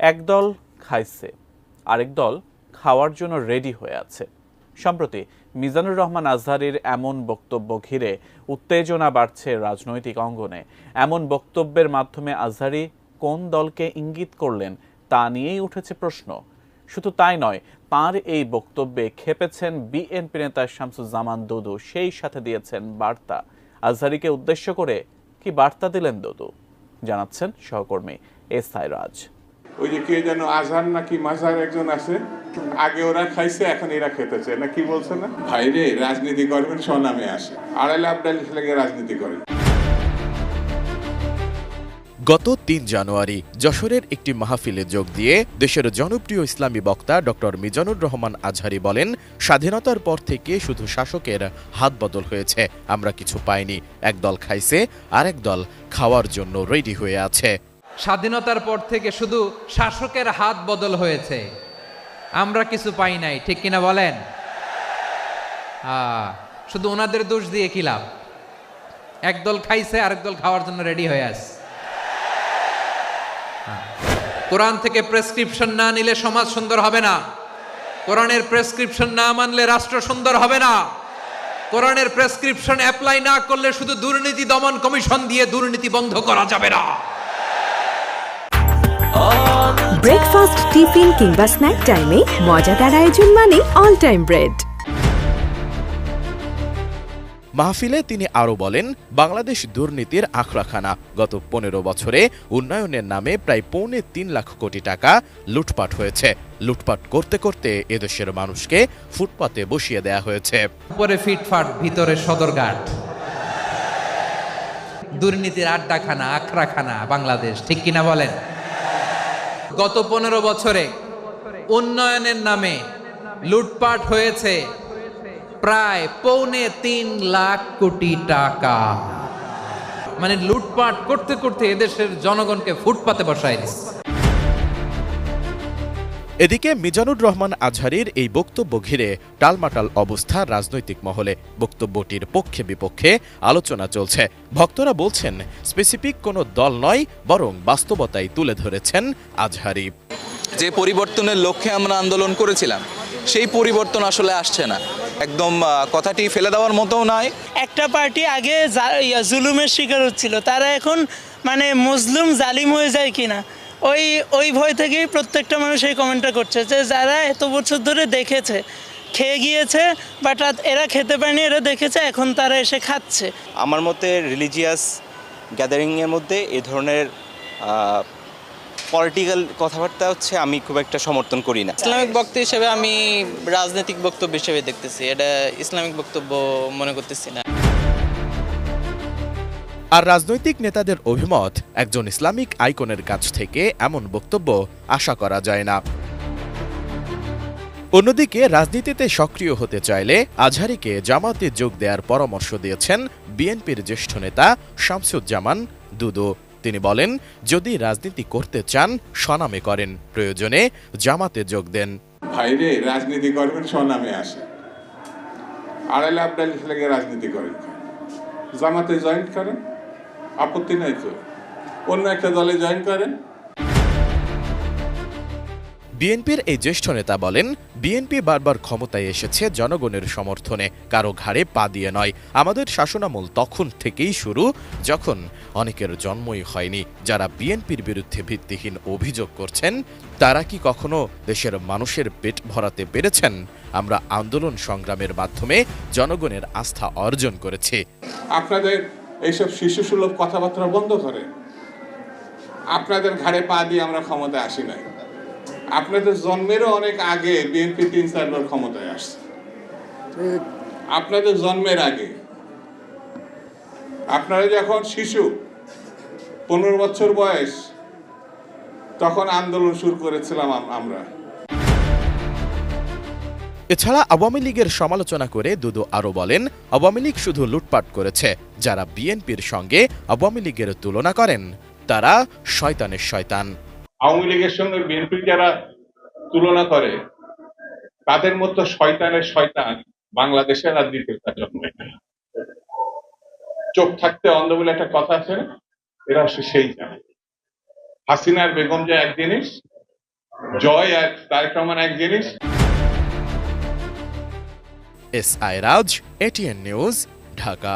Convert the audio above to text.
একদল খাইছে, আরেক দল খাওয়ার জন্য রেডি হয়ে আছে। সম্প্রতি মিজানুর রহমান আজহারীর এমন বক্তব্য ঘিরে উত্তেজনা বাড়ছে রাজনৈতিক অঙ্গনে। এমন বক্তব্যের মাধ্যমে আজহারী কোন দলকে ইঙ্গিত করলেন তা নিয়েই উঠেছে প্রশ্ন। শুধু তাই নয়, তাঁর এই বক্তব্যে খেপেছেন বিএনপি নেতা শামসুজ্জামান দুদু, সেই সাথে দিয়েছেন বার্তা। আজহারীকে উদ্দেশ্য করে কি বার্তা দিলেন দুদু, জানাচ্ছেন সহকর্মী এসআই রাজ। ওই যে কে যেন আজহার নাকি মাজার একজন আছে, আগে ওরা খাইছে এখন এরা খেতেছে না, কি বলছে না ভাইরে রাজনীতি করবেন স্বনামে আসে, আড়াইলে আবডালি লেগে রাজনীতি করেন। গত ৩ জানুয়ারি যশোরের একটি মাহফিলে যোগ দিয়ে দেশের জনপ্রিয় ইসলামী বক্তা ডক্টর মিজানুর রহমান আজহারী বলেন, স্বাধীনতার পর থেকে শুধু শাসকের হাত বদল হয়েছে, আমরা কিছু পাইনি। একদল খাইছে, আরেক দল খাওয়ার জন্য রেডি হয়ে আছে। স্বাধীনতার পর থেকে শুধু শাসকের হাত বদল হয়েছে, আমরা কিছু পাই নাই, ঠিক কিনা বলেন? শুধু ওনাদের দোষ দিয়ে কি লাভ? একদল খাইছে, আরেক দল খাওয়ার জন্য রেডি হয়ে আছে। কোরআন থেকে প্রেসক্রিপশন না নিলে সমাজ সুন্দর হবে না। কোরআনের প্রেসক্রিপশন না মানলে রাষ্ট্র সুন্দর হবে না। কোরআনের প্রেসক্রিপশন অ্যাপ্লাই না করলে শুধু দুর্নীতি দমন কমিশন দিয়ে দুর্নীতি বন্ধ করা যাবে না। ব্রেকফাস্ট, টিফিন কিংবা স্ন্যাক টাইমে মজাদার আয়োজন মানে অল টাইম ব্রেড। মাহফিলে তিনি আরও বলেন, বাংলাদেশ দুর্নীতির আখড়াখানা। গত ১৫ বছরে উন্নয়নের নামে প্রায় ৩.৫ লাখ কোটি টাকা লুটপাট হয়েছে। লুটপাট করতে করতে এদেশের মানুষকে ফুটপাতে বসিয়ে দেয়া হয়েছে। উপরে ফিটফাট, ভিতরে সদরঘাট, দুর্নীতির আড্ডাখানা, আখড়াখানা বাংলাদেশ, ঠিক কিনা বলেন? গত ১৫ বছরে উন্নয়নের নামে লুটপাট হয়েছে প্রায় ৩.৫ লাখ কোটি টাকা। মানে লুটপাট করতে করতে এদেশের জনগণকে ফুটপাতে বসায় দিচ্ছে। এদিকে মিজানুর রহমান আজহারীর এই বক্তব্য ঘিরে টালমাটাল অবস্থা রাজনৈতিক মহলে। বক্তব্যটির পক্ষে বিপক্ষে আলোচনা চলছে। ভক্তরা বলছেন, স্পেসিফিক কোনো দল নয়, বরং বাস্তবতাই তুলে ধরেছেন আজহারী। যে পরিবর্তনের লক্ষ্যে আমরা আন্দোলন করেছিলাম, সেই পরিবর্তন আসলে আসছে না। একদম কথাটি ফেলে দেওয়ার মতো নয়। একটা পার্টি আগে জুলুমের শিকার হচ্ছিল, তারা এখন মানে মজলুম জালিম হয়ে যায় কিনা ওই ভয় থেকেই প্রত্যেকটা মানুষ এই কমেন্টটা করছে যে যারা এত বছর ধরে দেখেছে, খেয়ে গিয়েছে, বাট এরা খেতে পায়নি, এরা দেখেছে, এখন তারা এসে খাচ্ছে। আমার মতে রিলিজিয়াস গ্যাদারিংয়ের মধ্যে এ ধরনের পলিটিক্যাল কথাবার্তা হচ্ছে আমি খুব একটা সমর্থন করি না। ইসলামিক বক্তব্য হিসেবে আমি রাজনৈতিক বক্তব্য হিসেবে দেখতেছি, এটা ইসলামিক বক্তব্য মনে করতেছি না। আর রাজনৈতিক নেতাদের অভিমত, একজন ইসলামিক আইকনের কাছ থেকে এমন বক্তব্য আশা করা যায় না। অন্যদিকে রাজনীতিতে সক্রিয় হতে চাইলে আজহারীকে জামাতে যোগ দেওয়ার পরামর্শ দিয়েছেন বিএনপির জ্যেষ্ঠ নেতা শামসুজ্জামান দুদু। তিনি বলেন, যদি রাজনীতি করতে চান স্বনামে করেন, প্রয়োজনে জামাতে যোগ দেন। ভাইরে রাজনীতি করবেন স্বনামে আসে, আড়াইলে আবডালি লেগে রাজনীতি করেন, জামাতে জয়েন করেন, আপত্তি নাই তো, অন্য একটা দলে জয়েন করেন। বিএনপির এই জ্যেষ্ঠ নেতা বলেন, বিএনপি বারবার ক্ষমতায় এসেছে জনগণের সমর্থনে, কারো ঘাড়ে পা দিয়ে নয়। আমাদের শাসনামল তখন থেকেই শুরু, যখন অনেকের জন্মই হয়নি। যারা বিএনপির বিরুদ্ধে ভিত্তিহীন অভিযোগ করছেন, তারা কি কখনো দেশের মানুষের পেট ভরাতে পেরেছেন? আমরা আন্দোলন সংগ্রামের মাধ্যমে জনগণের আস্থা অর্জন করেছি। আপনাদের এইসব শিশুসুলভ কথাবার্তা বন্ধ করে। আপনাদের ঘাড়ে পা দিয়ে আমরা ক্ষমতায় আসি নাই। আপনাদের জন্মেরও অনেক আগে বিএনপি ৩-৪ বার ক্ষমতায় আসছে। আপনাদের জন্মের আগে, আপনারা যখন শিশু, ১৫ বছর বয়স, তখন আন্দোলন শুরু করেছিলাম আমরা। এছাড়া আওয়ামী লীগের সমালোচনা করে দুদু আরও বলেন, আওয়ামী লীগ শুধু লুটপাট করেছে। যারা বিএনপির সঙ্গে আওয়ামী লীগের তুলনা করেন, তারা শয়তানের শয়তান। আওয়ামী লীগের সঙ্গে বিএনপি যারা তুলনা করে, তাদের মতো শয়তানের শয়তান বাংলাদেশের আর দ্বিতীয়টা জন্মে না। চোখ থাকতে অন্ধ বলে একটা কথা আছে না, এরা সেই জানে। হাসিনার বেগম যে এক জিনিস, জয় আর তারেক রহমান এক জিনিস। S I Raj, ATN news, Dhaka.